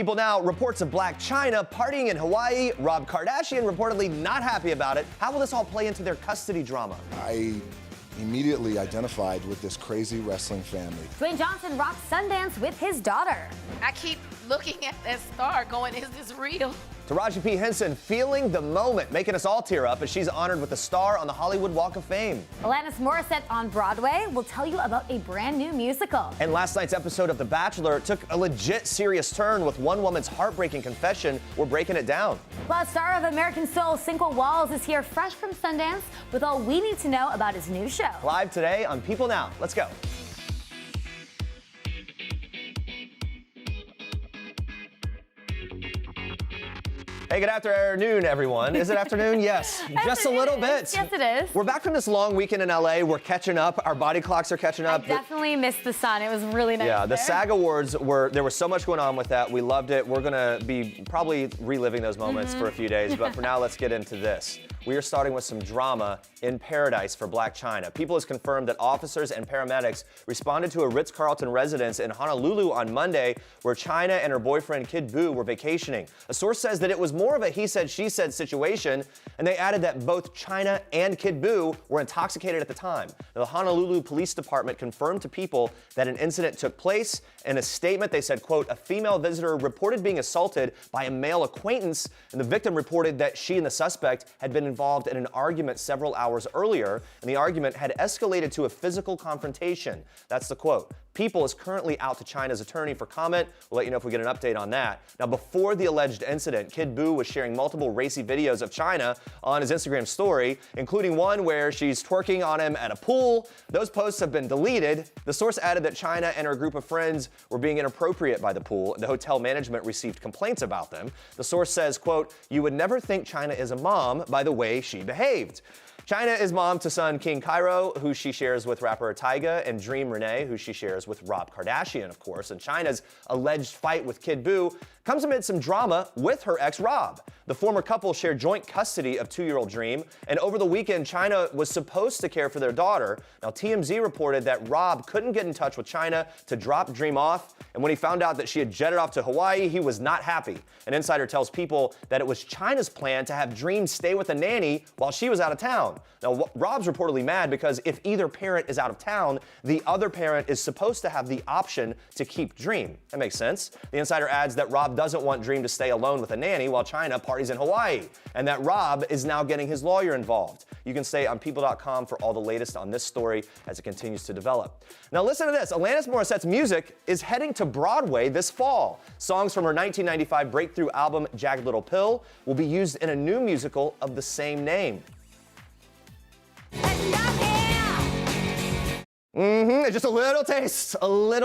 People Now, reports of Blac Chyna partying in Hawaii. Rob Kardashian reportedly not happy about it. How will this all play into their custody drama? I immediately identified with this crazy wrestling family. Dwayne Johnson rocks Sundance with his daughter. I keep looking at that star going, is this real? Taraji P. Henson feeling the moment, making us all tear up as she's honored with a star on the Hollywood Walk of Fame. Alanis Morissette on Broadway will tell you about a brand new musical. And last night's episode of The Bachelor took a legit serious turn with one woman's heartbreaking confession. We're breaking it down. Plus, star of American Soul, Cinco Walls, is here fresh from Sundance with all we need to know about his new show. Live today on People Now. Let's go. Hey, good afternoon, everyone. Is it afternoon? Yes, just a little bit. Yes, it is. We're back from this long weekend in LA. We're catching up. Our body clocks are catching up. I definitely missed the sun. It was really nice. Yeah, the SAG Awards there was so much going on with that. We loved it. We're gonna be probably reliving those moments for a few days, but for now, let's get into this. We are starting with some drama in paradise for Blac Chyna. People has confirmed that officers and paramedics responded to a Ritz-Carlton residence in Honolulu on Monday where Chyna and her boyfriend Kid Boo were vacationing. A source says that it was more of a he said, she said situation, and they added that both Chyna and Kid Boo were intoxicated at the time. Now, the Honolulu Police Department confirmed to People that an incident took place. In a statement, they said, quote, a female visitor reported being assaulted by a male acquaintance, and the victim reported that she and the suspect had been involved in an argument several hours earlier, and the argument had escalated to a physical confrontation. That's the quote. People is currently out to Chyna's attorney for comment. We'll let you know if we get an update on that. Now, before the alleged incident, Kid Boo was sharing multiple racy videos of Chyna on his Instagram story, including one where she's twerking on him at a pool. Those posts have been deleted. The source added that Chyna and her group of friends were being inappropriate by the pool. The hotel management received complaints about them. The source says, quote, you would never think Chyna is a mom by the way she behaved. Chyna is mom to son King Cairo, who she shares with rapper Tyga, and Dream Renee, who she shares with Rob Kardashian, of course. And Chyna's alleged fight with Kid Boo comes amid some drama with her ex Rob. The former couple share joint custody of 2-year-old Dream, and over the weekend, Chyna was supposed to care for their daughter. Now, TMZ reported that Rob couldn't get in touch with Chyna to drop Dream off, and when he found out that she had jetted off to Hawaii, he was not happy. An insider tells People that it was Chyna's plan to have Dream stay with a nanny while she was out of town. Now, Rob's reportedly mad because if either parent is out of town, the other parent is supposed to have the option to keep Dream. That makes sense. The insider adds that Rob doesn't want Dream to stay alone with a nanny while Chyna parties in Hawaii, and that Rob is now getting his lawyer involved. You can stay on People.com for all the latest on this story as it continues to develop. Now listen to this. Alanis Morissette's music is heading to Broadway this fall. Songs from her 1995 breakthrough album, Jagged Pill, will be used in a new musical of the same name. Just a little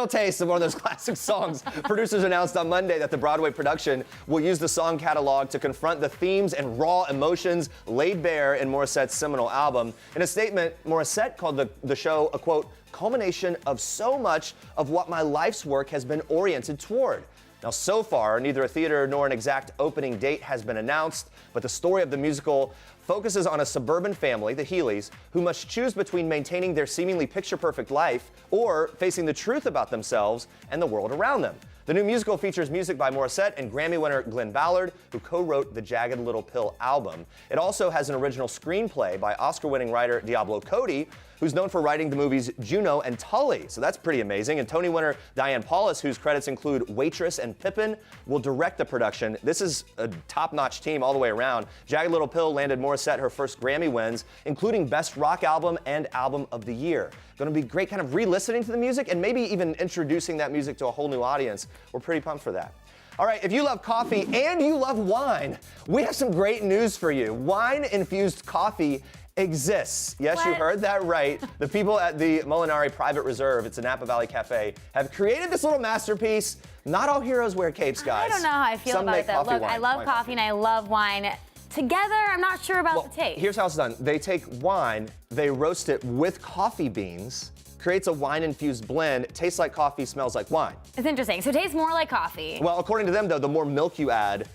taste of one of those classic songs. Producers announced on Monday that the Broadway production will use the song catalog to confront the themes and raw emotions laid bare in Morissette's seminal album. In a statement, Morissette called the show a, quote, culmination of so much of what my life's work has been oriented toward. Now, so far, neither a theater nor an exact opening date has been announced, but the story of the musical focuses on a suburban family, the Healy's, who must choose between maintaining their seemingly picture-perfect life or facing the truth about themselves and the world around them. The new musical features music by Morissette and Grammy winner Glenn Ballard, who co-wrote the Jagged Pill album. It also has an original screenplay by Oscar-winning writer Diablo Cody, who's known for writing the movies Juno and Tully, so that's pretty amazing. And Tony winner Diane Paulus, whose credits include Waitress and Pippin, will direct the production. This is a top-notch team all the way around. Jagged Pill landed Morissette her first Grammy wins, including Best Rock Album and Album of the Year. Going to be great kind of re-listening to the music and maybe even introducing that music to a whole new audience. We're pretty pumped for that. All right, if you love coffee and you love wine, we have some great news for you. Wine-infused coffee exists. Yes, What? You heard that right. The people at the Molinari Private Reserve, it's a Napa Valley cafe, have created this little masterpiece. Not all heroes wear capes, guys. I don't know how I feel Some about make that. coffee Look, wine. I love coffee and I love wine. Together, I'm not sure about the taste. Here's how it's done. They take wine, they roast it with coffee beans, creates a wine-infused blend, tastes like coffee, smells like wine. It's interesting. So it tastes more like coffee. Well, according to them, though, the more milk you add,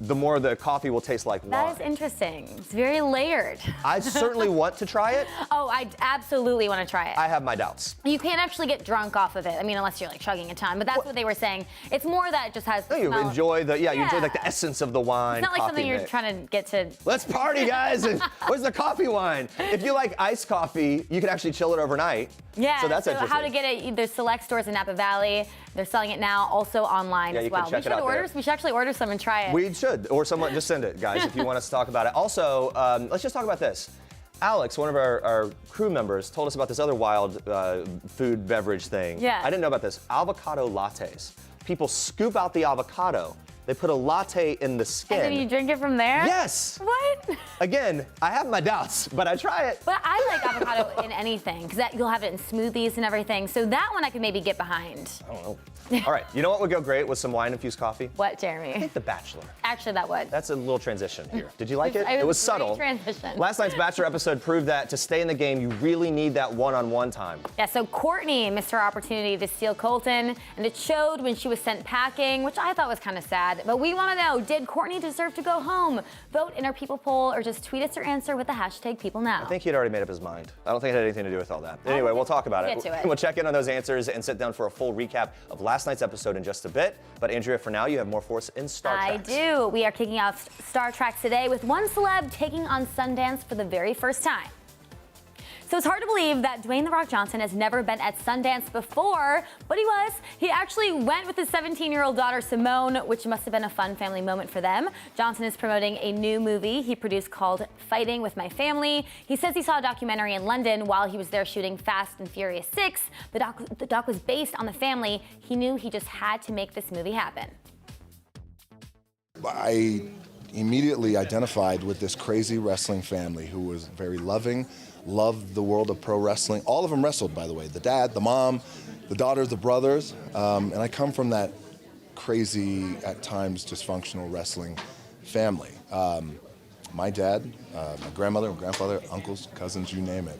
the more the coffee will taste like wine. That is interesting. It's very layered. I certainly want to try it. Oh, I absolutely want to try it. I have my doubts. You can't actually get drunk off of it. I mean, unless you're like chugging a ton, but that's what they were saying. It's more that it just has the No, you smell. enjoy the, you enjoy like the essence of the wine. It's not like coffee something you're mix. trying to get to. Let's party, guys! And where's the coffee wine? If you like iced coffee, you can actually chill it overnight. Yeah, so that's interesting. how to get it, there's select stores in Napa Valley. They're selling it now, also online as you well. can check it out there. We should actually order some and try it. We should, or someone, just send it, guys, if you want us to talk about it. Also, let's just talk about this. Alex, one of our crew members, told us about this other wild food beverage thing. Yeah. I didn't know about this. Avocado lattes. People scoop out the avocado. They put a latte in the skin. And then you drink it from there? Yes. What? Again, I have my doubts, but I try it. But I like avocado in anything, because you'll have it in smoothies and everything. So that one I could maybe get behind. I don't know. All right, you know what would go great with some wine-infused coffee? What, I Jeremy? think The Bachelor. Actually, that would. That's a little transition here. Did you like it? It was was a subtle. great transition. Last night's Bachelor episode proved that to stay in the game, you really need that one-on-one time. Yeah, so Courtney missed her opportunity to steal Colton, and it showed when she was sent packing, which I thought was kind of sad. But we want to know, did Courtney deserve to go home? Vote in our People poll, or just tweet us your answer with the hashtag PeopleNow. I think he had already made up his mind. I don't think it had anything to do with all that. Anyway, we'll talk about it. Get to it. We'll check in on those answers and sit down for a full recap of last night's episode in just a bit. But Andrea, for now, you have more for us in Star Trek. I do. We are kicking off Star Trek today with one celeb taking on Sundance for the very first time. So it's hard to believe that Dwayne "The Rock" Johnson has never been at Sundance before, but he was. He actually went with his 17-year-old daughter Simone, which must have been a fun family moment for them. Johnson is promoting a new movie he produced called Fighting with My Family. He says he saw a documentary in London while he was there shooting Fast and Furious 6. The doc was based on the family. He knew he just had to make this movie happen. I immediately identified with this crazy wrestling family who was very loving, loved the world of pro wrestling. All of them wrestled, by the way. The dad, the mom, the daughters, the brothers. And I come from that crazy, at times dysfunctional wrestling family. My dad, my grandmother, my grandfather, uncles, cousins, you name it.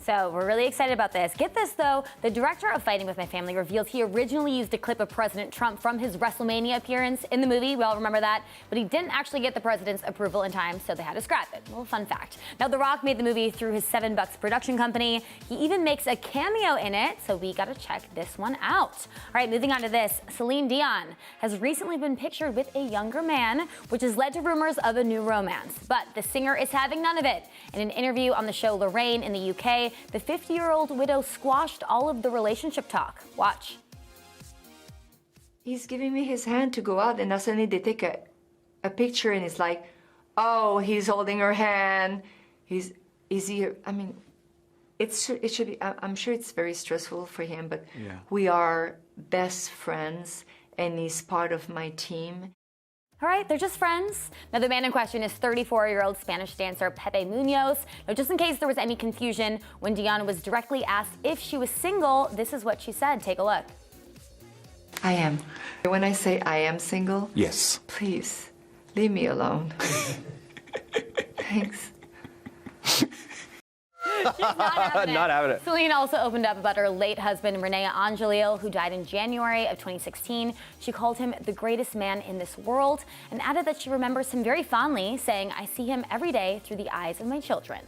So we're really excited about this. Get this though, the director of Fighting with My Family revealed he originally used a clip of President Trump from his WrestleMania appearance in the movie. We all remember that, but he didn't actually get the president's approval in time, so they had to scrap it. A little fun fact. Now, The Rock made the movie through his $7 production company. He even makes a cameo in it, so we gotta check this one out. All right, moving on to this. Celine Dion has recently been pictured with a younger man, which has led to rumors of a new romance. But the singer is having none of it. In an interview on the show Lorraine in the UK, the 50-year-old widow squashed all of the relationship talk. Watch. He's giving me his hand to go out, and then suddenly they take a picture, and it's like, oh, he's holding her hand. Is he? I mean, it should be. I'm sure it's very stressful for him, but yeah. We are best friends, and he's part of my team. All right, they're just friends. Now, the man in question is 34-year-old Spanish dancer Pepe Munoz. Now, just in case there was any confusion, when Dion was directly asked if she was single, this is what she said. Take a look. I am. When I say I am single, yes. Please, leave me alone. Thanks. Not having it. Celine also opened up about her late husband, Renee Angelil, who died in January of 2016. She called him the greatest man in this world and added that she remembers him very fondly, saying, "I see him every day through the eyes of my children."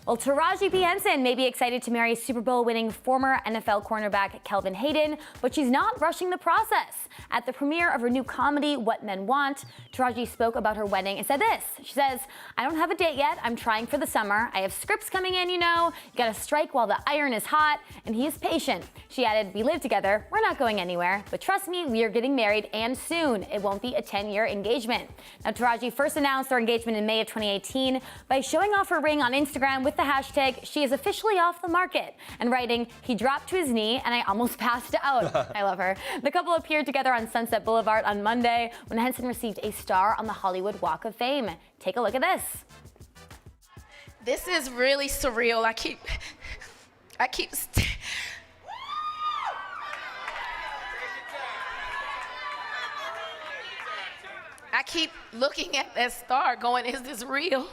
Well, Taraji P. Henson may be excited to marry Super Bowl winning former NFL cornerback Kelvin Hayden, but she's not rushing the process. At the premiere of her new comedy, What Men Want, Taraji spoke about her wedding and said this. She says, "I don't have a date yet. I'm trying for the summer. I have scripts coming in, you know. You gotta strike while the iron is hot," and he is patient. She added, "We live together. We're not going anywhere. But trust me, we are getting married, and soon. It won't be a 10-year engagement." Now, Taraji first announced their engagement in May of 2018 by showing off her ring on Instagram with the hashtag "She is officially off the market" and writing, "He dropped to his knee and I almost passed out." I love her. The couple appeared together on Sunset Boulevard on Monday when Henson received a star on the Hollywood Walk of Fame. Take a look at this. This is really surreal. I keep looking at that star going, is this real?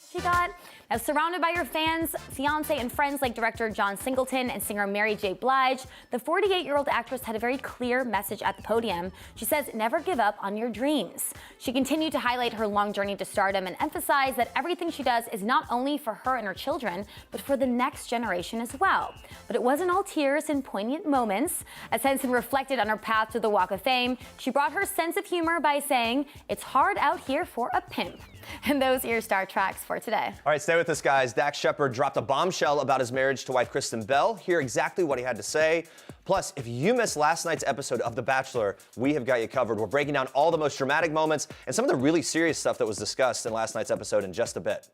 She got Now, surrounded by her fans, fiance, and friends like director John Singleton and singer Mary J. Blige, the 48-year-old actress had a very clear message at the podium. She says, never give up on your dreams. She continued to highlight her long journey to stardom and emphasize that everything she does is not only for her and her children, but for the next generation as well. But it wasn't all tears and poignant moments. As Henson reflected on her path to the Walk of Fame, she brought her sense of humor by saying, it's hard out here for a pimp. And those are your Star Tracks for today. All right, stay with us, guys. Dax Shepard dropped a bombshell about his marriage to wife Kristen Bell. Hear exactly what he had to say. Plus, if you missed last night's episode of The Bachelor, we have got you covered. We're breaking down all the most dramatic moments and some of the really serious stuff that was discussed in last night's episode in just a bit.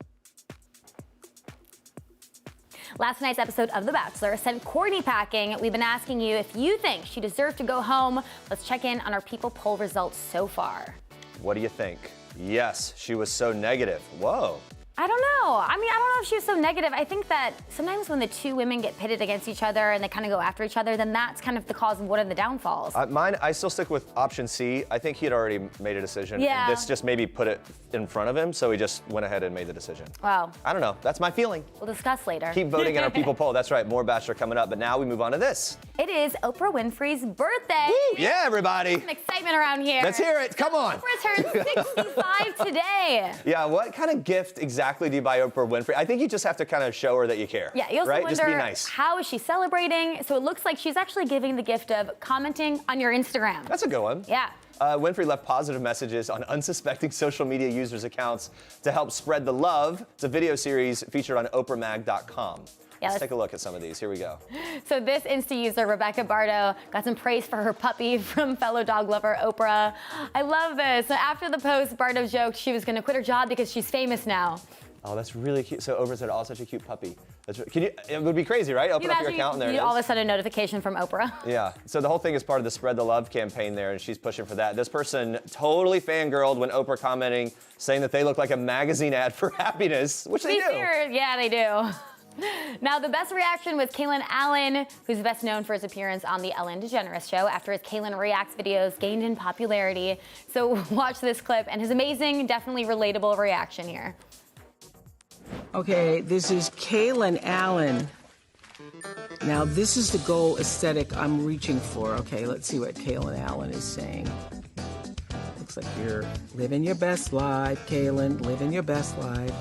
Last night's episode of The Bachelor sent Courtney packing. We've been asking you if you think she deserved to go home. Let's check in on our People poll results so far. What do you think? Yes, she was so negative. Whoa. I don't know. I mean, I don't know if she was so negative. I think that sometimes when the two women get pitted against each other and they kind of go after each other, then that's kind of the cause of one of the downfalls. I still stick with option C. I think he had already made a decision. Yeah. And this just maybe put it in front of him, so he just went ahead and made the decision. Wow. I don't know. That's my feeling. We'll discuss later. Keep voting in our People poll. That's right. More Bachelor coming up. But now we move on to this. It is Oprah Winfrey's birthday. Woo! Yeah, everybody. Some excitement around here. Let's hear it. Come on. Oprah turned 65 today. Yeah, what kind of gift exactly do you buy Oprah Winfrey? I think you just have to kind of show her that you care. Yeah, you also right? wonder Just be nice. how is she celebrating? So it looks like she's actually giving the gift of commenting on your Instagram. That's a good one. Yeah. Winfrey left positive messages on unsuspecting social media users' accounts to help spread the love. It's a video series featured on OprahMag.com. Yeah, let's take a look at some of these. Here we go. So this Insta user, Rebecca Bardo, got some praise for her puppy from fellow dog lover Oprah. I love this. So after the post, Bardo joked she was going to quit her job because she's famous now. Oh, that's really cute. So Oprah said, "Oh, such a cute puppy." It would be crazy, right? Open up your account and there it is. All of a sudden, a notification from Oprah. Yeah. So the whole thing is part of the Spread the Love campaign there, and she's pushing for that. This person totally fangirled when Oprah commenting, saying that they look like a magazine ad for happiness, which they do. Yeah, they do. Now, the best reaction was Kaylin Allen, who's best known for his appearance on the Ellen DeGeneres show after his Kaylin Reacts videos gained in popularity. So watch this clip and his amazing, definitely relatable reaction here. Okay, this is Kaylin Allen. Now, this is the goal aesthetic I'm reaching for. Okay, let's see what Kaylin Allen is saying. Looks like you're living your best life, Kaylin, living your best life.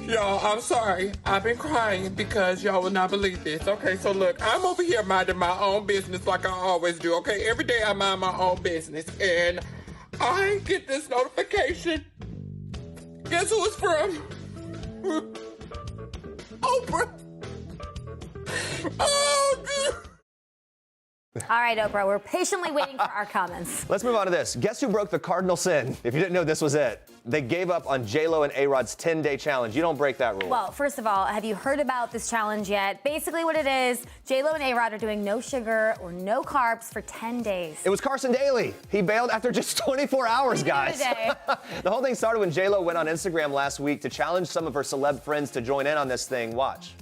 Y'all, I'm sorry. I've been crying because y'all will not believe this. Okay, so look, I'm over here minding my own business like I always do, okay? Every day I mind my own business, and I get this notification. Guess who it's from? Oprah. Oh, dude. All right, Oprah, we're patiently waiting for our comments. Let's move on to this. Guess who broke the cardinal sin? If you didn't know, this was it. They gave up on J-Lo and A-Rod's 10-day challenge. You don't break that rule. Well, first of all, have you heard about this challenge yet? Basically what it is, J-Lo and A-Rod are doing no sugar or no carbs for 10 days. It was Carson Daly. He bailed after just 24 hours, guys. The whole thing started when J-Lo went on Instagram last week to challenge some of her celeb friends to join in on this thing. Watch.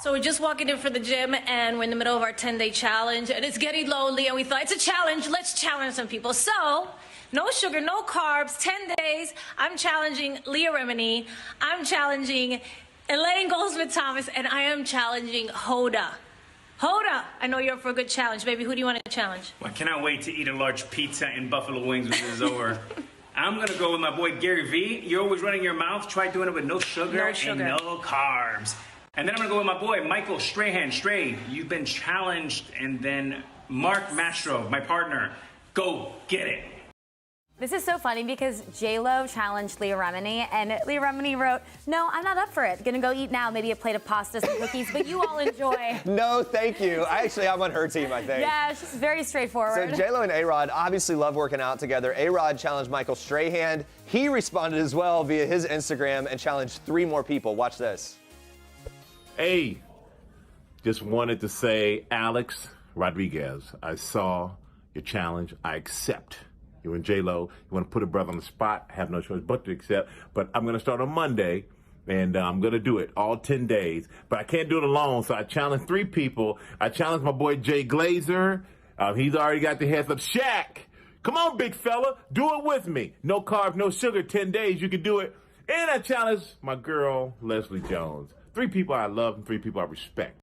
So we're just walking in for the gym, and we're in the middle of our 10-day challenge, and it's getting lonely, and we thought, it's a challenge, let's challenge some people. So, no sugar, no carbs, 10 days. I'm challenging Leah Remini, I'm challenging Elaine Goldsmith-Thomas, and I am challenging Hoda. Hoda, I know you're up for a good challenge, baby. Who do you want to challenge? Well, I cannot wait to eat a large pizza and buffalo wings when this is over. I'm going to go with my boy Gary V. You're always running your mouth. Try doing it with no sugar and no carbs. And then I'm going to go with my boy, Michael Strahan. Stray, you've been challenged. And then Mark Mastro, my partner. Go get it. This is so funny because J-Lo challenged Leah Remini, and Leah Remini wrote, no, I'm not up for it. Gonna go eat now, maybe a plate of pasta, some cookies, but you all enjoy. No, thank you. I'm on her team, I think. Yeah, she's very straightforward. So J-Lo and A-Rod obviously love working out together. A-Rod challenged Michael Strahan. He responded as well via his Instagram and challenged 3 more people. Watch this. Hey, just wanted to say, Alex Rodriguez, I saw your challenge. I accept. You and J-Lo, you want to put a brother on the spot, have no choice but to accept. But I'm going to start on Monday, and I'm going to do it all 10 days. But I can't do it alone, so I challenged 3 people. I challenged my boy Jay Glazer. He's already got the heads up. Shaq, Come on, big fella, do it with me. No carbs, no sugar, 10 days, you can do it. And I challenge my girl, Leslie Jones. 3 people I love and 3 people I respect.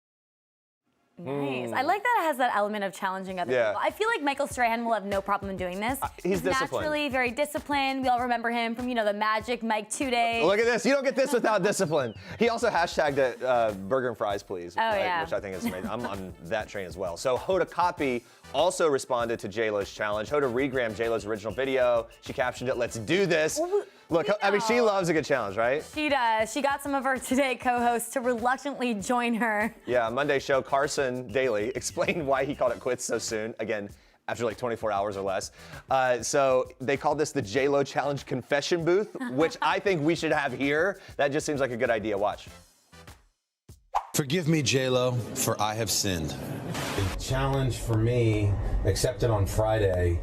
Nice. I like that it has that element of challenging other people. I feel like Michael Strahan will have no problem in doing this. He's disciplined. Naturally very disciplined. We all remember him from, the Magic Mike 2 Days. Look at this. You don't get this without discipline. He also hashtagged it burger and fries, please. Oh, yeah. Which I think is amazing. I'm on that train as well. So Hoda Kotb also responded to J-Lo's challenge. Hoda regrammed J-Lo's original video. She captioned it, "Let's do this." Look, I mean, she loves a good challenge, right? She does. She got some of her Today co-hosts to reluctantly join her. Yeah, Monday show, Carson Daly explained why he called it quits so soon. Again, after like 24 hours or less. So they called this the J-Lo Challenge Confession Booth, which I think we should have here. That just seems like a good idea. Watch. Forgive me, J-Lo, for I have sinned. The challenge for me, accepted on Friday,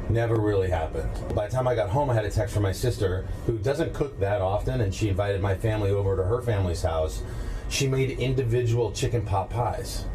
never really happened. By the time I got home, I had a text from my sister, who doesn't cook that often, and she invited my family over to her family's house. She made individual chicken pot pies.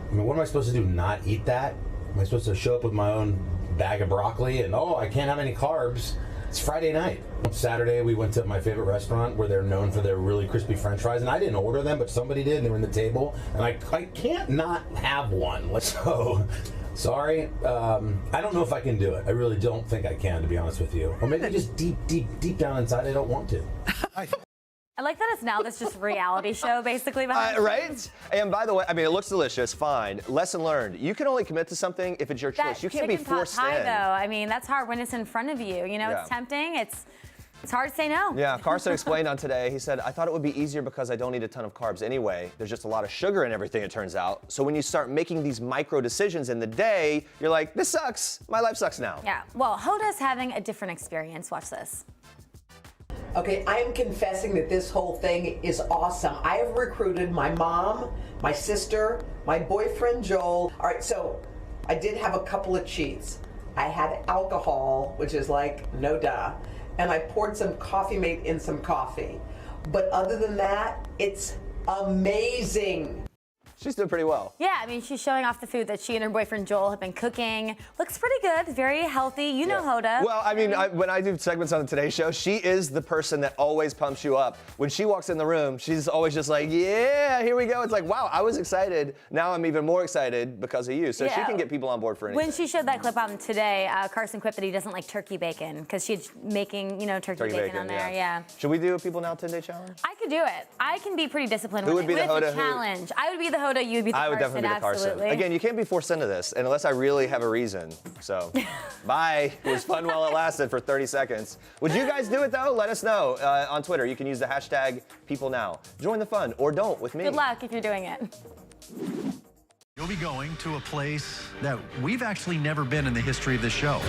I mean, what am I supposed to do, not eat that? Am I supposed to show up with my own bag of broccoli and, I can't have any carbs? It's Friday night. Saturday, we went to my favorite restaurant where they're known for their really crispy French fries, and I didn't order them, but somebody did, and they were in the table, and I can't not have one. So, sorry. I don't know if I can do it. I really don't think I can, to be honest with you. Or maybe just deep down inside, I don't want to. I like that it's now this just reality show, basically. Right? And by the way, I mean, it looks delicious, fine. Lesson learned. You can only commit to something if it's your choice. You can't be forced in. Though, I mean, that's hard when it's in front of you. It's tempting. It's hard to say no. Yeah, Carson explained on Today, he said, "I thought it would be easier because I don't eat a ton of carbs anyway. There's just a lot of sugar in everything, it turns out. So when you start making these micro decisions in the day, you're like, this sucks. My life sucks now." Yeah, well, Hoda's having a different experience. Watch this. Okay, I am confessing that this whole thing is awesome. I have recruited my mom, my sister, my boyfriend Joel. All right, so I did have a couple of cheats. I had alcohol, which is like no duh, and I poured some Coffee Mate in some coffee. But other than that, it's amazing. She's doing pretty well. Yeah, I mean, she's showing off the food that she and her boyfriend Joel have been cooking. Looks pretty good, very healthy. You know Hoda. Well, I mean, when I do segments on the Today Show, she is the person that always pumps you up. When she walks in the room, she's always just like, yeah, here we go. It's like, wow, I was excited. Now I'm even more excited because of you. So she can get people on board for anything. When she showed that clip on Today, Carson quipped that he doesn't like turkey bacon because she's making, turkey bacon on there. Yeah. Should we do a People Now 10-Day challenge? I could do it. I can be pretty disciplined. Who would be the Hoda? Challenge. I would be the Hoda. You would be the Carson. I would definitely be the Carson. Absolutely. Again, you can't be forced into this unless I really have a reason. So, bye. It was fun while it lasted for 30 seconds. Would you guys do it though? Let us know on Twitter. You can use the hashtag #PeopleNow. Join the fun or don't with me. Good luck if you're doing it. You'll be going to a place that we've actually never been in the history of the show.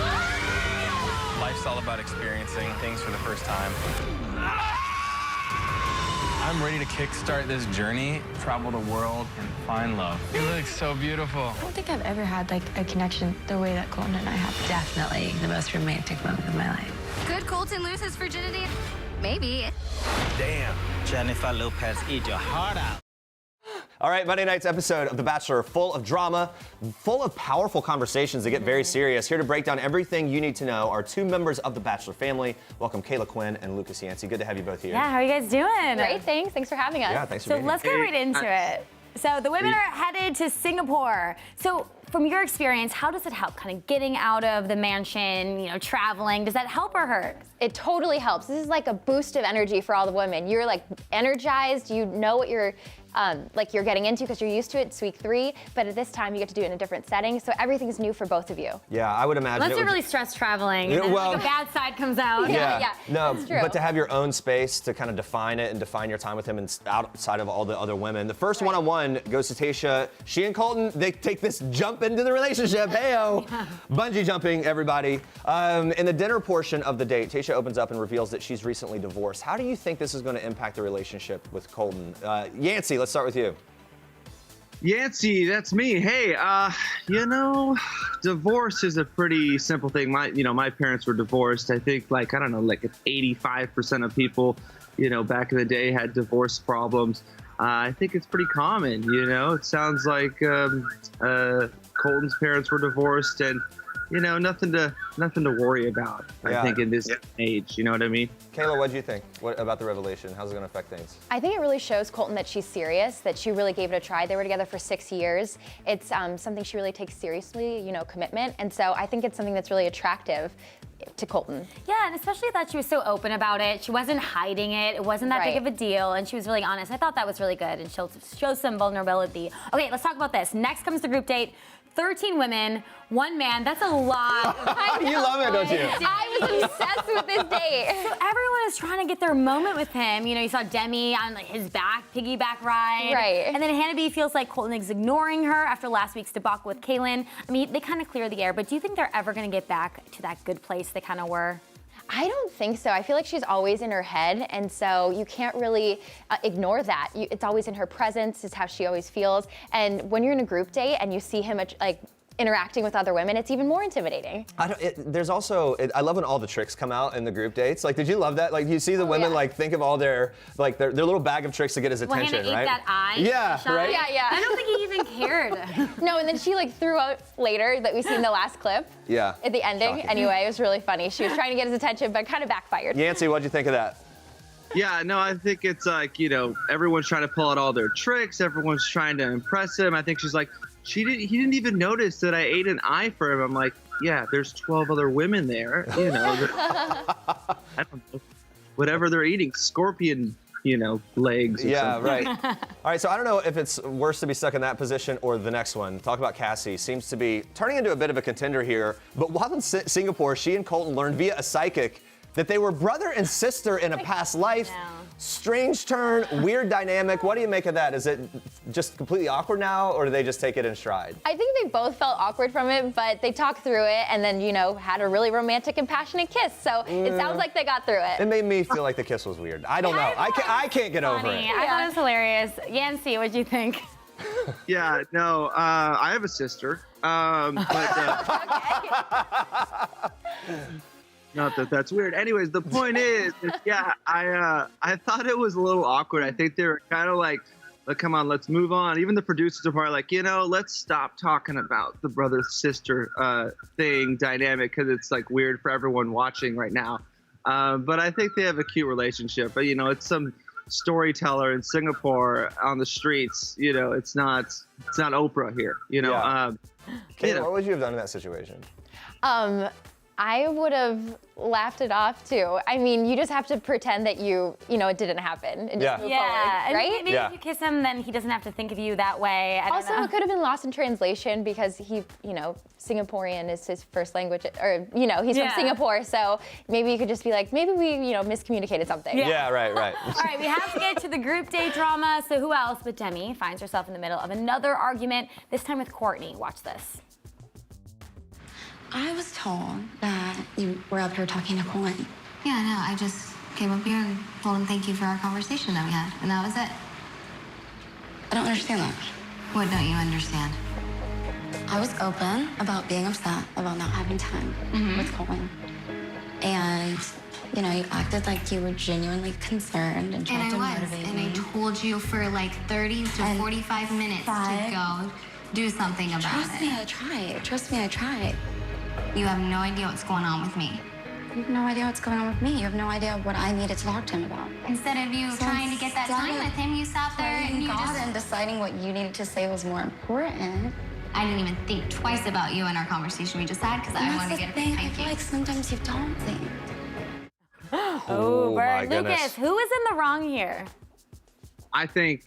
Life's all about experiencing things for the first time. I'm ready to kickstart this journey, travel the world, and find love. You look so beautiful. I don't think I've ever had a connection the way that Colton and I have. Definitely the most romantic moment of my life. Could Colton lose his virginity? Maybe. Damn. Jennifer Lopez, eat your heart out. All right, Monday night's episode of The Bachelor, full of drama, full of powerful conversations that get very serious. Here to break down everything you need to know are 2 members of the Bachelor family. Welcome Caila Quinn and Lucas Yancey. Good to have you both here. Yeah, how are you guys doing? Great, thanks. Thanks for having us. Yeah, thanks for being here. So let's get right into it. So the women are headed to Singapore. So from your experience, how does it help kind of getting out of the mansion, traveling? Does that help or hurt? It totally helps. This is like a boost of energy for all the women. You're like energized. You know what you're getting into because you're used to it. It's week 3, but at this time you get to do it in a different setting. So everything's new for both of you. Yeah, I would imagine. Unless you're really stressed traveling, and then a bad side comes out. Yeah. No, that's true. But to have your own space to kind of define it and define your time with him and outside of all the other women. The first one-on-one goes to Tayshia. She and Colton, they take this jump into the relationship. Hey-o. Bungee jumping, everybody. In the dinner portion of the date, Tayshia opens up and reveals that she's recently divorced. How do you think this is going to impact the relationship with Colton? Yancey, let's start with you. Yancey, that's me. Hey, divorce is a pretty simple thing. My parents were divorced. I think 85% of people, back in the day had divorce problems. I think it's pretty common, It sounds like Colton's parents were divorced, and nothing to worry about. I think in this age, you know what I mean? Caila, what do you think? What about the revelation? How's it going to affect things? I think it really shows Colton that she's serious, that she really gave it a try. They were together for 6 years. It's something she really takes seriously, commitment. And so I think it's something that's really attractive to Colton. Yeah, and especially that she was so open about it. She wasn't hiding it. It wasn't that big of a deal, and she was really honest. I thought that was really good, and she'll show some vulnerability. Okay, let's talk about this. Next comes the group date. 13 women, 1 man. That's a lot. You love it, don't you? I was obsessed with this date. So everyone is trying to get their moment with him. You saw Demi on his piggyback ride. Right. And then Hannah B feels like Colton is ignoring her after last week's debacle with Kaylin. I mean, they kind of clear the air, but do you think they're ever going to get back to that good place they kind of were? I don't think so. I feel like she's always in her head, and so you can't really ignore that. It's always in her presence. It's how she always feels. And when you're in a group date and you see him interacting with other women, it's even more intimidating. There's also, I love when all the tricks come out in the group dates. Like, did you love that? Like, you see the women think of all their little bag of tricks to get his attention, Hannah right? ate that eye. Yeah, shot. right? Yeah. I don't think he even cared. No, and then she threw out later that we see in the last clip. Yeah. At the ending. Shocking. Anyway, it was really funny. She was trying to get his attention, but kind of backfired. Yancey, what'd you think of that? Yeah, no, I think it's everyone's trying to pull out all their tricks. Everyone's trying to impress him. I think she's like, he didn't even notice that I ate an eye for him. I'm like, yeah, there's 12 other women there, I don't know, whatever they're eating, scorpion, legs. Yeah, right. All right, so I don't know if it's worse to be stuck in that position or the next one. Talk about Cassie. Seems to be turning into a bit of a contender here. But while in Singapore, she and Colton learned via a psychic that they were brother and sister in a past life. Strange turn, weird dynamic. What do you make of that? Is it just completely awkward now, or do they just take it in stride? I think they both felt awkward from it, but they talked through it and then, had a really romantic and passionate kiss. So it sounds like they got through it. It made me feel like the kiss was weird. I don't know. I can't get over it. I thought it was hilarious. Yancey, what'd you think? Yeah, no, I have a sister. Not that that's weird. Anyways, the point is I thought it was a little awkward. I think they were kind of like, come on, let's move on. Even the producers are probably like, let's stop talking about the brother-sister thing dynamic because it's weird for everyone watching right now. But I think they have a cute relationship. But it's some storyteller in Singapore on the streets. It's not Oprah here. Caila, what would you have done in that situation? I would have laughed it off too. I mean, you just have to pretend that it didn't happen and just move forward, right? Maybe if you kiss him, then he doesn't have to think of you that way. I don't know. It could have been lost in translation because he, Singaporean is his first language, or he's from Singapore, so maybe you could just be like, maybe we, miscommunicated something. Yeah, right. All right, we have to get to the group date drama. So who else but Demi finds herself in the middle of another argument, this time with Courtney. Watch this. I was told that you were up here talking to Colin. Yeah, no, I just came up here and told him thank you for our conversation that we had, and that was it. I don't understand that. What don't you understand? I was open about being upset about not having time with Colin. And, you acted like you were genuinely concerned and tried to motivate me. And I told you for 30 to 45 minutes to go do something about Trust me, I tried. Trust me, I tried. You have no idea what's going on with me. You have no idea what's going on with me. You have no idea what I needed to talk to him about. Instead of you trying to get that time with him, you sat there and you and deciding what you needed to say was more important. I didn't even think twice about you in our conversation we just had because I wanted to get a big thank you. I feel like sometimes you don't think. Oh, my Lucas, goodness. who is in the wrong here? I think,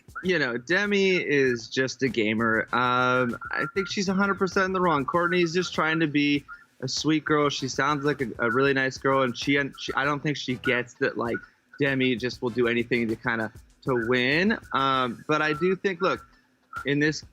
Demi is just a gamer. I think she's 100% in the wrong. Courtney's just trying to be a sweet girl. She sounds like a really nice girl, and she I don't think she gets that Demi just will do anything to win. But I do think, look, in this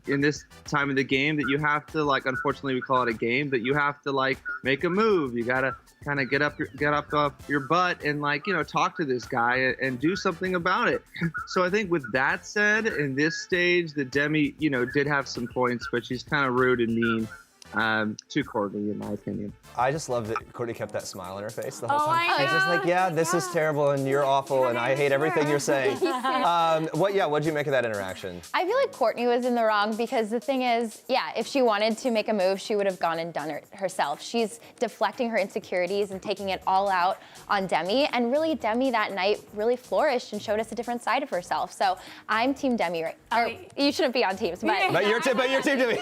time of the game that you have to unfortunately we call it a game, that you have to make a move. You gotta kind of get up off your butt and talk to this guy and do something about it. So I think with that said, in this stage, that Demi did have some points, but she's kind of rude and mean. to Courtney, in my opinion. I just love that Courtney kept that smile on her face the whole Oh, time. I She's just know. like, yeah, this is terrible and you're awful and I hate everything you're saying. What'd you make of that interaction? I feel like Courtney was in the wrong because the thing is, yeah, if she wanted to make a move, she would have gone and done it herself. She's deflecting her insecurities and taking it all out on Demi, and really Demi that night really flourished and showed us a different side of herself. So I'm Team Demi, right? You shouldn't be on teams, but You're Team Demi.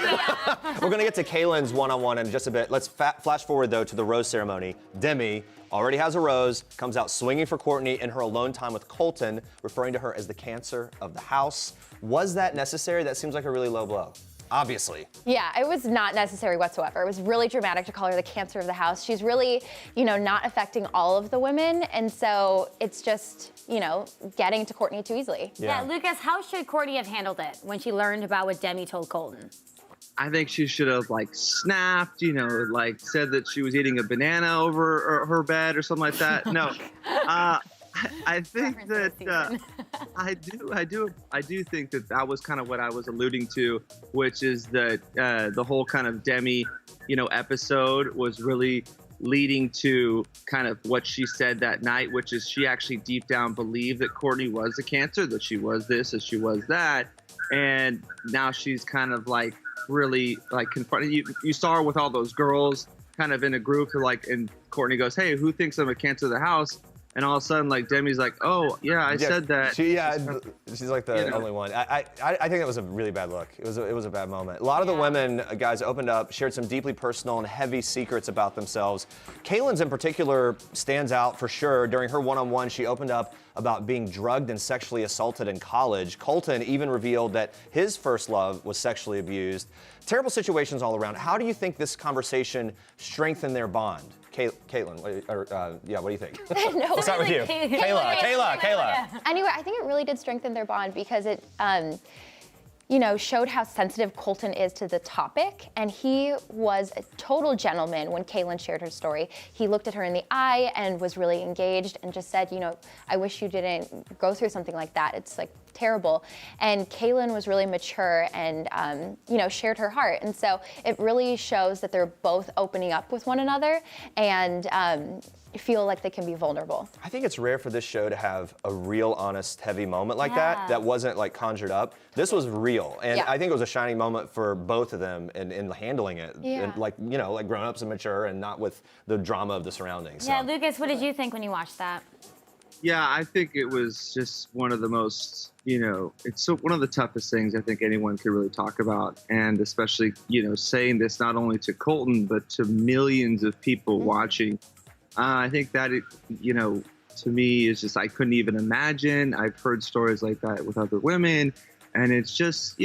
We're gonna get to Kaylin's one-on-one in just a bit. Let's flash forward though to the rose ceremony. Demi already has a rose, comes out swinging for Courtney in her alone time with Colton, referring to her as the cancer of the house. Was that necessary? That seems like a really low blow. Obviously. yeah, it was not necessary whatsoever. It was really dramatic to call her the cancer of the house. She's really, not affecting all of the women, and so it's just, getting to Courtney too easily. Yeah, Lucas, how should Courtney have handled it when she learned about what Demi told Colton? I think she should have snapped, said that she was eating a banana over her bed or something like that. No, I think that I do think that was kind of what I was alluding to, which is that the whole kind of Demi, episode was really leading to kind of what she said that night, which is she actually deep down believed that Courtney was a cancer, that she was this, that she was that, and now she's kind of really confronting you saw her with all those girls kind of in a group and Courtney goes, hey, who thinks I'm a cancer of the house? And all of a sudden, Demi's like, oh, yeah, I said that. She's like the only one. I think that was a really bad look. It was a bad moment. A lot of the women, guys, opened up, shared some deeply personal and heavy secrets about themselves. Kaylin's in particular stands out for sure. During her one-on-one, she opened up about being drugged and sexually assaulted in college. Colton even revealed that his first love was sexually abused. Terrible situations all around. How do you think this conversation strengthened their bond? Caitlin, what do you think? No, we'll start with you. Caila. Anyway, I think it really did strengthen their bond because it, showed how sensitive Colton is to the topic, and he was a total gentleman when Cailin shared her story. He looked at her in the eye and was really engaged and just said, I wish you didn't go through something like that. It's terrible. And Cailin was really mature and, shared her heart. And so it really shows that they're both opening up with one another and feel like they can be vulnerable. I think it's rare for this show to have a real, honest, heavy moment like that wasn't conjured up. This was real. And I think it was a shining moment for both of them in handling it. Yeah. And grown-ups and mature and not with the drama of the surroundings. Yeah, Lucas, what did you think when you watched that? Yeah, I think it was just one of the most, it's one of the toughest things I think anyone could really talk about. And especially, saying this not only to Colton, but to millions of people watching. I think that, to me is just, I couldn't even imagine. I've heard stories like that with other women. And it's just,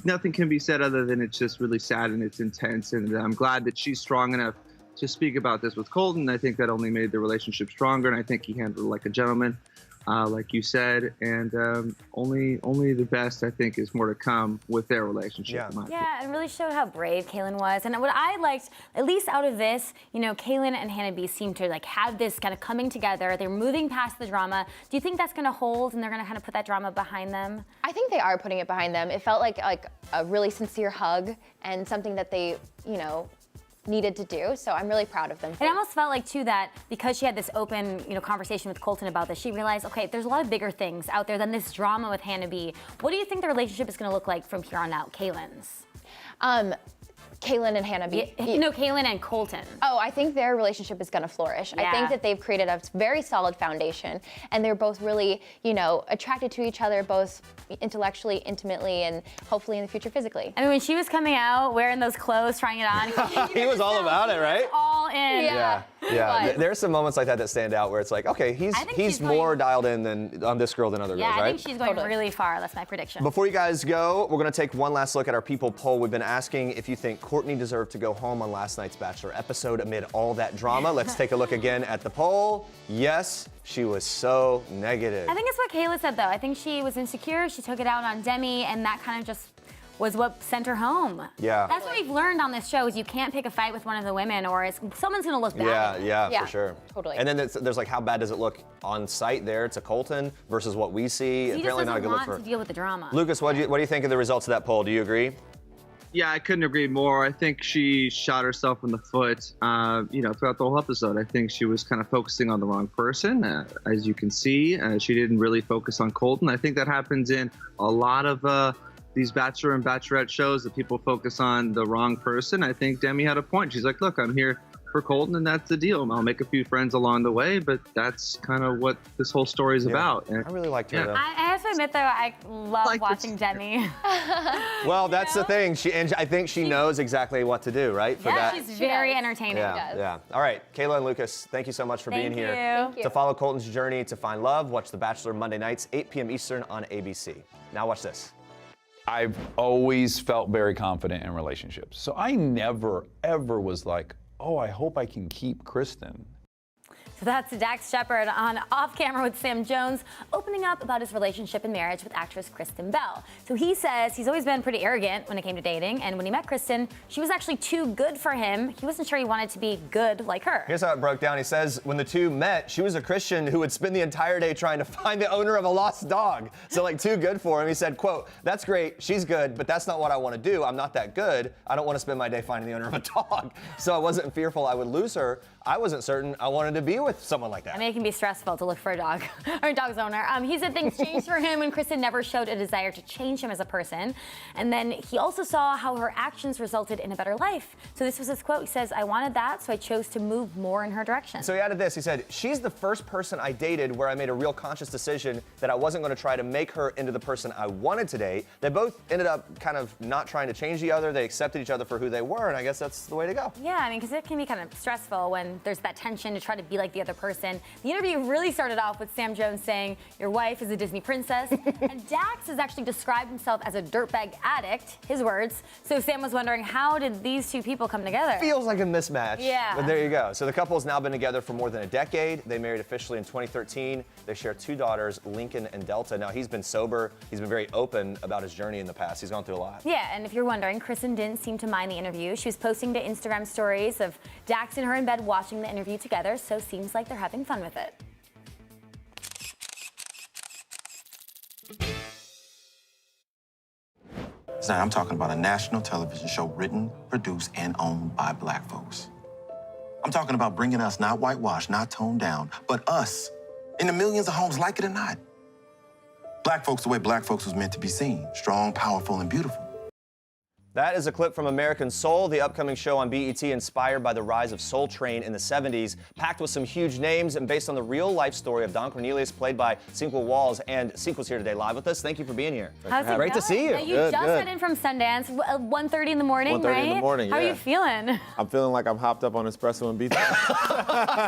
nothing can be said other than it's just really sad and it's intense. And I'm glad that she's strong enough to speak about this with Colton. I think that only made the relationship stronger, and I think he handled it like a gentleman, like you said, and only the best, I think, is more to come with their relationship. Yeah, it really showed how brave Cailin was, and what I liked, at least out of this, Cailin and Hannah B seem to have this kind of coming together. They're moving past the drama. Do you think that's going to hold, and they're going to kind of put that drama behind them? I think they are putting it behind them. It felt like a really sincere hug and something that they, needed to do, so I'm really proud of them. It almost felt like, too, that because she had this open, conversation with Colton about this, she realized, okay, there's a lot of bigger things out there than this drama with Hannah B. What do you think the relationship is going to look like from here on out, Kaylin's? Cailin and Hannah B. No, Cailin and Colton. Oh, I think their relationship is going to flourish. Yeah. I think that they've created a very solid foundation, and they're both really, attracted to each other, both intellectually, intimately, and hopefully in the future physically. I mean, when she was coming out wearing those clothes, trying it on, he was all about it, right? All in. Yeah. There's some moments like that stand out where it's like, okay, he's more dialed in on this girl than other girls, right? Yeah, I think she's going really far. That's my prediction. Before you guys go, we're going to take one last look at our People poll. We've been asking if you think Courtney deserved to go home on last night's Bachelor episode amid all that drama. Let's take a look again at the poll. Yes, she was so negative. I think it's what Caila said, though. I think she was insecure. She took it out on Demi, and that kind of just was what sent her home. Yeah. That's what we've learned on this show is you can't pick a fight with one of the women or someone's going to look bad. Yeah, for sure. Totally. And then there's how bad does it look on site there to Colton versus what we see? He Apparently just not a doesn't good look want for to deal with the drama. Lucas, what do you think of the results of that poll? Do you agree? Yeah, I couldn't agree more. I think she shot herself in the foot, throughout the whole episode. I think she was kind of focusing on the wrong person. As you can see, she didn't really focus on Colton. I think that happens in a lot of these Bachelor and Bachelorette shows, that people focus on the wrong person. I think Demi had a point. She's like, look, I'm here for Colton, and that's the deal. I'll make a few friends along the way, but that's kind of what this whole story is about. And, I really liked her, though. I have to admit, though, I love watching Demi. Well, that's the thing. I think she knows exactly what to do, right? She's very entertaining. Yeah. All right, Caila and Lucas, thank you so much for being here. Thank you. To follow Colton's journey to find love, watch The Bachelor Monday nights, 8 p.m. Eastern on ABC. Now watch this. I've always felt very confident in relationships. So I never, ever was like, oh, I hope I can keep Kristen. So that's Dax Shepard on Off Camera with Sam Jones, opening up about his relationship and marriage with actress Kristen Bell. So he says he's always been pretty arrogant when it came to dating, and when he met Kristen, she was actually too good for him. He wasn't sure he wanted to be good like her. Here's how it broke down. He says when the two met, she was a Christian who would spend the entire day trying to find the owner of a lost dog. So like too good for him. He said, quote, that's great, she's good, but that's not what I want to do. I'm not that good. I don't want to spend my day finding the owner of a dog. So I wasn't fearful I would lose her. I wasn't certain I wanted to be with someone like that. I mean, it can be stressful to look for a dog or a dog's owner. He said things changed for him when Kristen never showed a desire to change him as a person. And then he also saw how her actions resulted in a better life. So this was his quote. He says, I wanted that, so I chose to move more in her direction. So he added this. He said, she's the first person I dated where I made a real conscious decision that I wasn't going to try to make her into the person I wanted to date. They both ended up kind of not trying to change the other. They accepted each other for who they were, and I guess that's the way to go. Yeah, I mean, because it can be kind of stressful when there's that tension to try to be like the other person. The interview really started off with Sam Jones saying, your wife is a Disney princess. And Dax has actually described himself as a dirtbag addict, his words. So Sam was wondering, how did these two people come together? Feels like a mismatch. Yeah. But there you go. So the couple has now been together for more than a decade. They married officially in 2013. They share 2 daughters, Lincoln and Delta. Now, he's been sober. He's been very open about his journey in the past. He's gone through a lot. Yeah, and if you're wondering, Kristen didn't seem to mind the interview. She was posting to Instagram stories of Dax and her in bed watching the interview together, so seems like they're having fun with it. Now, I'm talking about a national television show written, produced, and owned by Black folks. I'm talking about bringing us not whitewashed, not toned down, but us in the millions of homes, like it or not. Black folks the way Black folks was meant to be seen, strong, powerful, and beautiful. That is a clip from American Soul, the upcoming show on BET inspired by the rise of Soul Train in the 70s, packed with some huge names and based on the real-life story of Don Cornelius, played by Cinco Walls. And Cinco's here today live with us. Thank you for being here. How's it Great to see you. You just got in from Sundance, 1:30 in the morning, 1:30 right? in the morning, How are yeah. you feeling? I'm feeling like I'm hopped up on espresso and beats.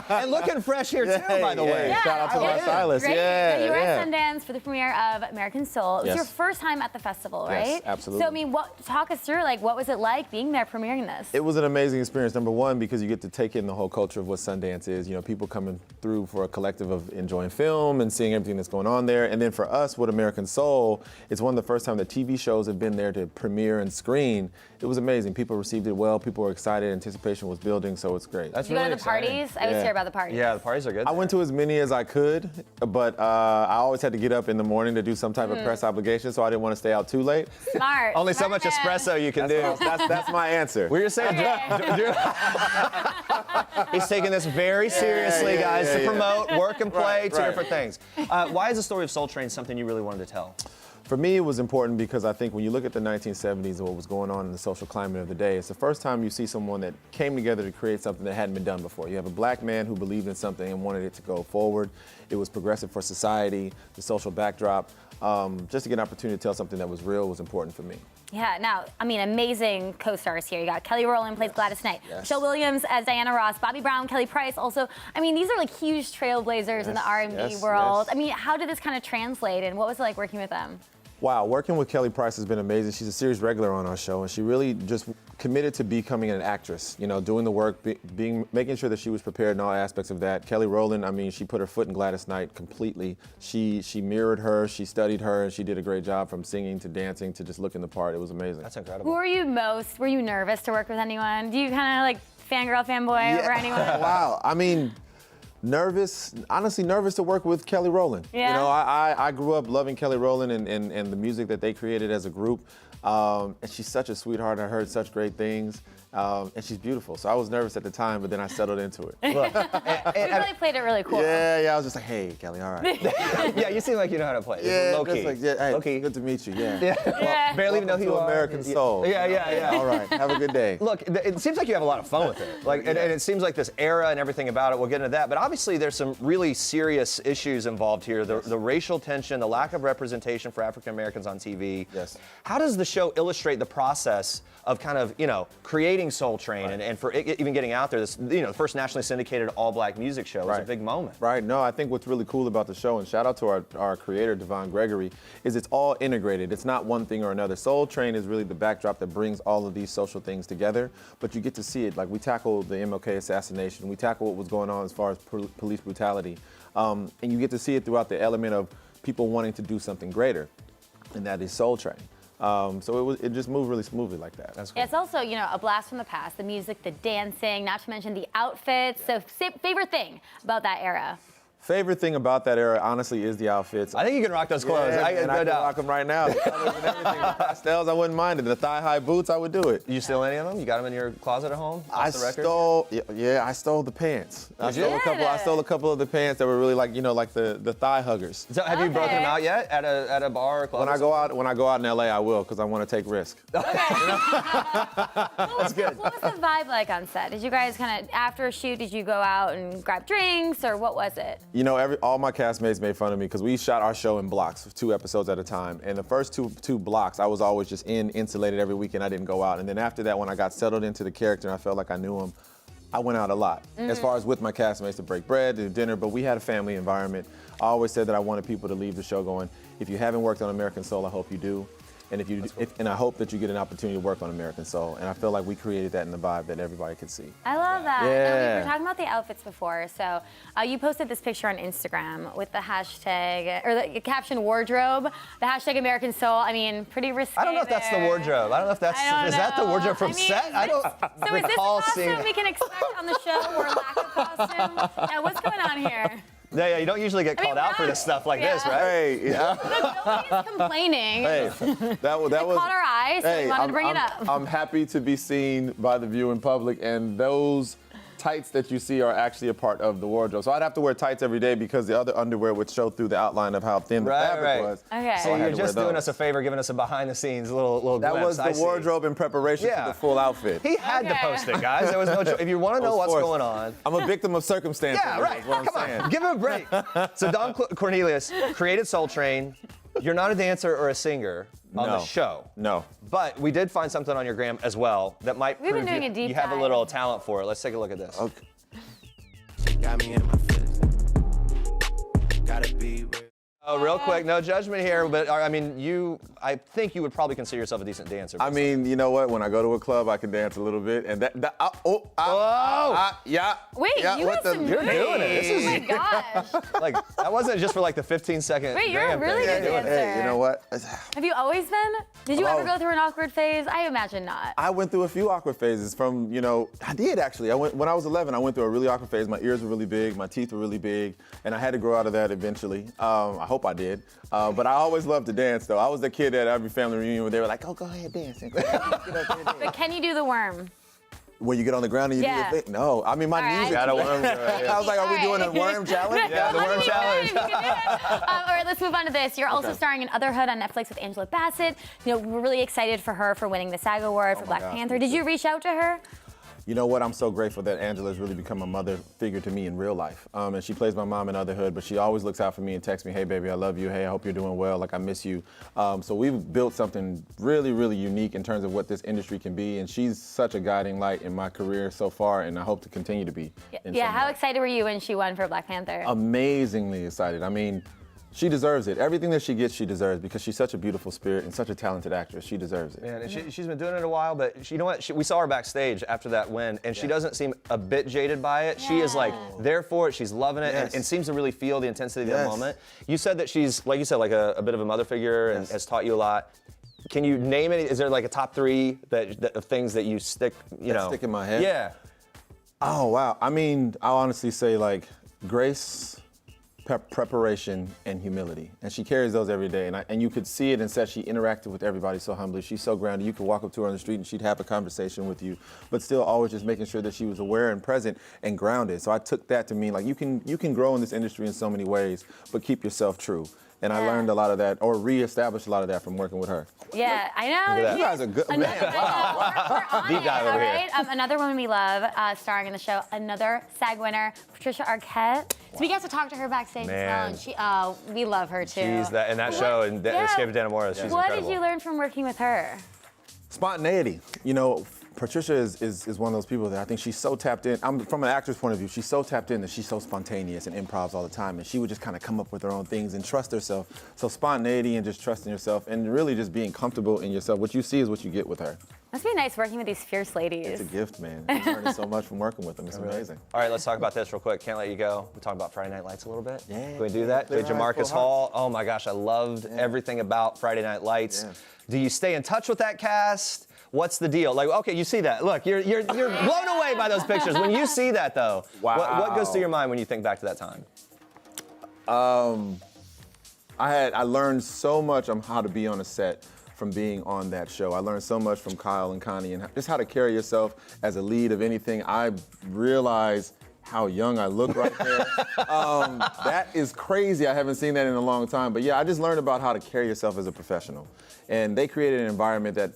And looking fresh here, too, by the way. Shout out to my stylist. Great. Yeah, So you were yeah. at Sundance for the premiere of American Soul. It was Yes. your first time at the festival, right? Yes, absolutely. So, I mean, talk us through, what was it like being there premiering this? It was an amazing experience, number one, because you get to take in the whole culture of what Sundance is. You know, people coming through for a collective of enjoying film and seeing everything that's going on there. And then for us, with American Soul, it's one of the first time that TV shows have been there to premiere and screen. It was amazing. People received it well. People were excited. Anticipation was building, so it's great. That's Did you go to the parties? I always hear about the parties. Yeah, the parties are good. I went to as many as I could, but I always had to get up in the morning to do some type of press obligation, so I didn't want to stay out too late. Smart. Only so Smart much man. espresso you can do. That's my answer. We're just saying, he's taking this very seriously, guys, to promote, work and play, two different things. Why is the story of Soul Train something you really wanted to tell? For me, it was important because I think when you look at the 1970s and what was going on in the social climate of the day, it's the first time you see someone that came together to create something that hadn't been done before. You have a black man who believed in something and wanted it to go forward. It was progressive for society, the social backdrop. Just to get an opportunity to tell something that was real was important for me. Yeah, now, I mean, amazing co-stars here. You got Kelly Rowland plays Gladys Knight, Michelle Williams as Diana Ross, Bobby Brown, Kelly Price also. I mean, these are like huge trailblazers in the R&B world. I mean, how did this kind of translate and what was it like working with them? Wow, working with Kelly Price has been amazing. She's a series regular on our show, and she really just committed to becoming an actress, you know, doing the work, making sure that she was prepared in all aspects of that. Kelly Rowland, I mean, she put her foot in Gladys Knight completely. She mirrored her, she studied her, and she did a great job from singing to dancing to just looking the part. It was amazing. That's incredible. Were you nervous to work with anyone? Do you kind of like fangirl, fanboy over anyone? Wow, I mean, honestly nervous to work with Kelly Rowland. Yeah. You know, I grew up loving Kelly Rowland and the music that they created as a group. And she's such a sweetheart. I heard such great things. And she's beautiful. So I was nervous at the time, but then I settled into it. Look, you really played it really cool. Yeah, I was just like, hey, Kelly, all right. Yeah, you seem like you know how to play. Yeah, Low key. just like, hey, Low key. good to meet you. Yeah. Well, barely even know who you are. American Soul. Yeah. All right, have a good day. Look, it seems like you have a lot of fun with it. Like, and it seems like this era and everything about it. We'll get into that. But obviously, there's some really serious issues involved here. The racial tension, the lack of representation for African Americans on TV. Yes. How does the show illustrate the process of kind of, creating Soul Train and for it even getting out there? This, the first nationally syndicated all-black music show was a big moment. Right. No, I think what's really cool about the show, and shout out to our creator, Devon Gregory, is it's all integrated. It's not one thing or another. Soul Train is really the backdrop that brings all of these social things together, but you get to see it. Like, we tackle the MLK assassination. We tackle what was going on as far as police brutality. And you get to see it throughout the element of people wanting to do something greater, and that is Soul Train. So it just moved really smoothly like that. That's cool. Yeah, it's also, a blast from the past. The music, the dancing, not to mention the outfits. So favorite thing about that era? Favorite thing about that era, honestly, is the outfits. I think you can rock those clothes. I can rock them right now. The colors and everything. The pastels, I wouldn't mind it. The thigh-high boots, I would do it. You steal any of them? You got them in your closet at home? I stole the pants. I stole a couple of the pants that were really like the thigh huggers. So have you broken them out yet at a bar or club? When I go out in LA, I will, because I want to take risks. Okay. That's good. What was the vibe like on set? Did you guys kind of, after a shoot, did you go out and grab drinks, or what was it? All my castmates made fun of me because we shot our show in blocks, 2 episodes at a time. And the first two blocks, I was always just insulated every weekend. I didn't go out. And then after that, when I got settled into the character and I felt like I knew him, I went out a lot. As far as with my castmates to break bread, to dinner, but we had a family environment. I always said that I wanted people to leave the show going, if you haven't worked on American Soul, I hope you do. And and I hope that you get an opportunity to work on American Soul. And I feel like we created that in the vibe that everybody could see. I love that. Yeah. Now, we were talking about the outfits before. So you posted this picture on Instagram with the hashtag, or the caption wardrobe, the hashtag American Soul. I mean, pretty risque. I don't know if that's the wardrobe. I don't know if that's, is that the wardrobe from set? I don't So is this a costume we can expect on the show, or lack of costume? Yeah, what's going on here? Yeah, you don't usually get called out for this stuff like this, right? Hey, yeah. Nobody's complaining. Hey, that was caught our eye, so we wanted to bring it up. I'm happy to be seen by the viewing public, and those tights that you see are actually a part of the wardrobe. So I'd have to wear tights every day because the other underwear would show through the outline of how thin the fabric was. Okay. So you're just doing us a favor, giving us a behind the scenes little That glimpse. was the wardrobe in preparation for the full outfit. He had to post it, guys. There was no choice. If you want to know what's going on. I'm a victim of circumstance. Yeah, right. Come on, give him a break. So Don Cornelius created Soul Train. You're not a dancer or a singer on the show. No. But we did find something on your gram as well that might We've been prove doing a deep you have a dive. little talent for it. Let's take a look at this. Okay. Got me in my feelings. Gotta be real. Oh, real quick, no judgment here, but I mean, I think you would probably consider yourself a decent dancer. I mean, you know what? When I go to a club, I can dance a little bit, and yeah. Wait, yeah, you have some moves. You're doing it. This is, Oh my gosh. like, that wasn't just for like the 15-second. Wait, you're a gram really thing. good dancer. Hey, you know what? Have you always been? Did you ever go through an awkward phase? I imagine not. I went through a few awkward phases from, I did actually. When I was 11, I went through a really awkward phase. My ears were really big, my teeth were really big, and I had to grow out of that eventually. I hope I did. But I always loved to dance, though. I was the kid at every family reunion where they were like, oh, go ahead, dance. But can you do the worm? When you get on the ground and you do the thing? No, I mean, my knees are a worm. I was like, are we doing a worm challenge? Yeah, the worm challenge. All right, let's move on to this. You're also starring in Otherhood on Netflix with Angela Bassett. We're really excited for her for winning the SAG Award for Black Panther. Did you reach out to her? You know what? I'm so grateful that Angela's really become a mother figure to me in real life. And she plays my mom in Otherhood, but she always looks out for me and texts me, hey, baby, I love you. Hey, I hope you're doing well. Like, I miss you. So we've built something really, really unique in terms of what this industry can be. And she's such a guiding light in my career so far, and I hope to continue to be. Yeah, how excited were you when she won for Black Panther? Amazingly excited. I mean, she deserves it. Everything that she gets, she deserves, because she's such a beautiful spirit and such a talented actress. She deserves it. Man, and she's been doing it a while, but you know what? We saw her backstage after that win, and she doesn't seem a bit jaded by it. She is like there for it. She's loving it, and seems to really feel the intensity of the moment. You said that she's, like you said, like a bit of a mother figure and has taught you a lot. Can you name any? Is there like a top 3 of things that you stick, stick in my head? Yeah. Oh, wow. I mean, I'll honestly say like Grace, preparation, and humility. And she carries those every day. And you could see it and said she interacted with everybody so humbly. She's so grounded. You could walk up to her on the street and she'd have a conversation with you, but still always just making sure that she was aware and present and grounded. So I took that to mean like you can grow in this industry in so many ways, but keep yourself true. And I learned a lot of that, or reestablished a lot of that from working with her. Yeah, I know. You guys are good. Man, wow. We're on Deep it, dive over all here. right? Another woman we love starring in the show, another SAG winner, Patricia Arquette. So we got to talk to her backstage Man. as well, and we love her too. She's that in that show, in Escape of Dannemora. She's What incredible. did you learn from working with her? Spontaneity. You know, Patricia is one of those people that I think she's so tapped in. From an actor's point of view, she's so tapped in that she's so spontaneous and improvs all the time. And she would just kind of come up with her own things and trust herself. So spontaneity and just trusting yourself and really just being comfortable in yourself. What you see is what you get with her. Must be nice working with these fierce ladies. It's a gift, man. I'm learning so much from working with them. It's amazing. All right, let's talk about this real quick. Can't let you go. We talk about Friday Night Lights a little bit. Yeah. Can we do that? Clear Jamarcus eyes, full Hall. Oh my gosh, I loved everything about Friday Night Lights. Yeah. Do you stay in touch with that cast? What's the deal? Like, okay, you see that. Look, you're blown away by those pictures. When you see that, though, what goes through your mind when you think back to that time? I learned so much on how to be on a set from being on that show. I learned so much from Kyle and Connie and just how to carry yourself as a lead of anything. I realized how young I look right there. That is crazy. I haven't seen that in a long time. But yeah, I just learned about how to carry yourself as a professional. And they created an environment that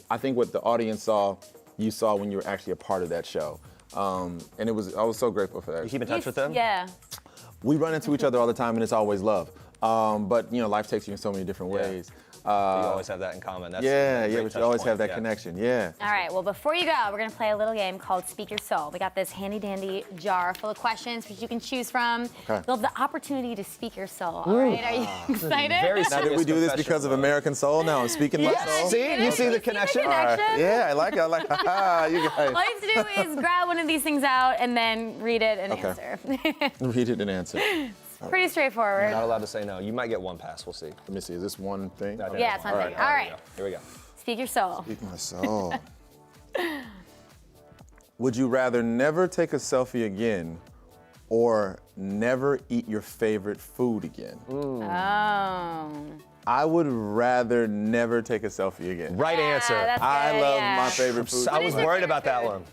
I think what the audience saw, you saw when you were actually a part of that show. And I was so grateful for that. You keep in touch with them? Yeah. We run into each other all the time and it's always love. But you know, life takes you in so many different ways. You always have that in common. That's Yeah, a great but touch you always point. have that connection, yeah. All right, well, before you go, we're going to play a little game called Speak Your Soul. We got this handy-dandy jar full of questions which you can choose from. Okay. You'll have the opportunity to speak your soul, all right? Are you excited? Now, did we do this because of American Soul? Now I'm speaking my soul? See? You see the connection? All right. Yeah, I like it. You guys. All you have to do is grab one of these things out and then read it and answer. Read it and answer. Pretty straightforward. You're not allowed to say no. You might get one pass. We'll see. Let me see. Is this one thing? Yeah, it's one thing. All right. Here we go. Speak your soul. Speak my soul. Would you rather never take a selfie again or never eat your favorite food again? Oh. I would rather never take a selfie again. Right answer. That's I good, love yeah. my favorite food. I was worried about that one.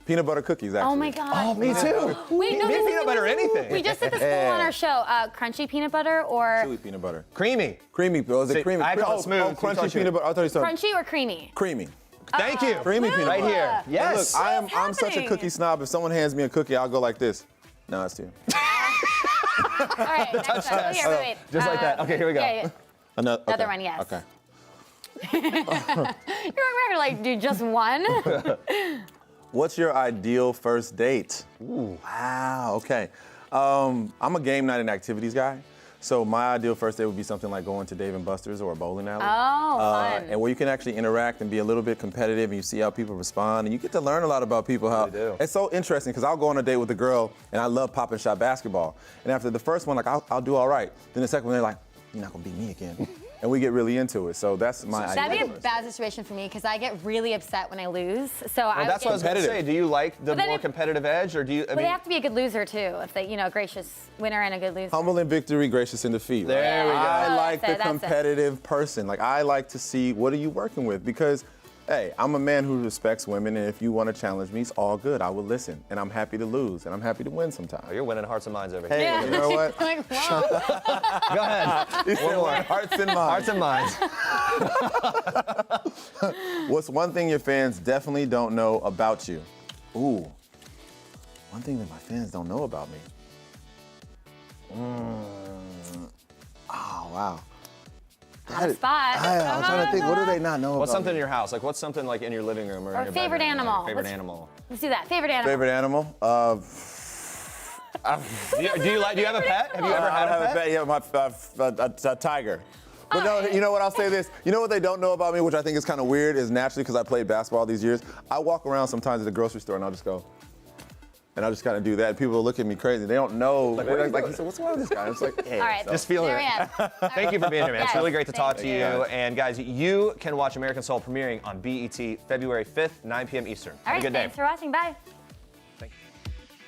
Peanut butter cookies, actually. Oh my God. Oh, me too. Wait, no, Me this is peanut butter or anything. We just did this poll on our show. Crunchy peanut butter or Chewy peanut butter. Creamy. Creamy. Was it See, creamy? I call it smooth. You Crunchy call it peanut butter. I thought you said crunchy or creamy? creamy. Thank you. Creamy peanut butter. Right here. Hey, Yes. look, I'm What's such a happening? cookie snob. If someone hands me a cookie, I'll go like this. No, it's to you. All right, next one. Oh, here, wait. Just like that. Okay, here we go. Yeah, Another Another one, yes. Okay. You're like, dude, just one? What's your ideal first date? Ooh. Wow, okay. I'm a game night and activities guy. So my ideal first date would be something like going to Dave & Buster's or a bowling alley. Oh, fun. And where you can actually interact and be a little bit competitive and you see how people respond and you get to learn a lot about people. How it's so interesting because I'll go on a date with a girl and I love pop and shot basketball. And after the first one, like I'll do all right. Then the second one, they're like, you're not gonna beat me again. And we get really into it. So that's my ideal. That'd be a bad situation for me because I get really upset when I lose. So I That's what I was going to say. Do you like the more competitive edge, or do you? But they have to be a good loser too. If they, a gracious winner and a good loser. Humble in victory, gracious in defeat. There we go. I like That's the it. competitive person. Like I like to see what are you working with because, hey, I'm a man who respects women, and if you want to challenge me, it's all good. I will listen, and I'm happy to lose, and I'm happy to win sometimes. Oh, you're winning hearts and minds over Hey, here. you know what? Like, whoa. Go ahead. He said, more. hearts and minds. Hearts and minds. What's one thing your fans definitely don't know about you? Ooh, one thing that my fans don't know about me. Oh, wow. On the spot. I'm trying to think, what do they not know What's about something me? in your house? Like, what's something like in your living room or in Or your favorite bedroom? animal. Favorite Let's- animal. Let's do that. Favorite animal. Favorite animal? Do you have a pet? Have you ever had a pet? Yeah, a tiger. But no, you know what? I'll say this. You know what they don't know about me, which I think is kind of weird, is naturally because I played basketball all these years. I walk around sometimes at the grocery store and I'll just go. And I'll just kind of do that. People will look at me crazy. They don't know. Like, He said, what's wrong with this guy? It's like, hey. All right. Just feeling There it. we are. Thank you for being here, man. It's Yes, really great to talk to thank you. you. And guys, you can watch American Soul premiering on BET February 5th, 9 p.m. Eastern. All Have right, a good day. thanks for watching. Bye.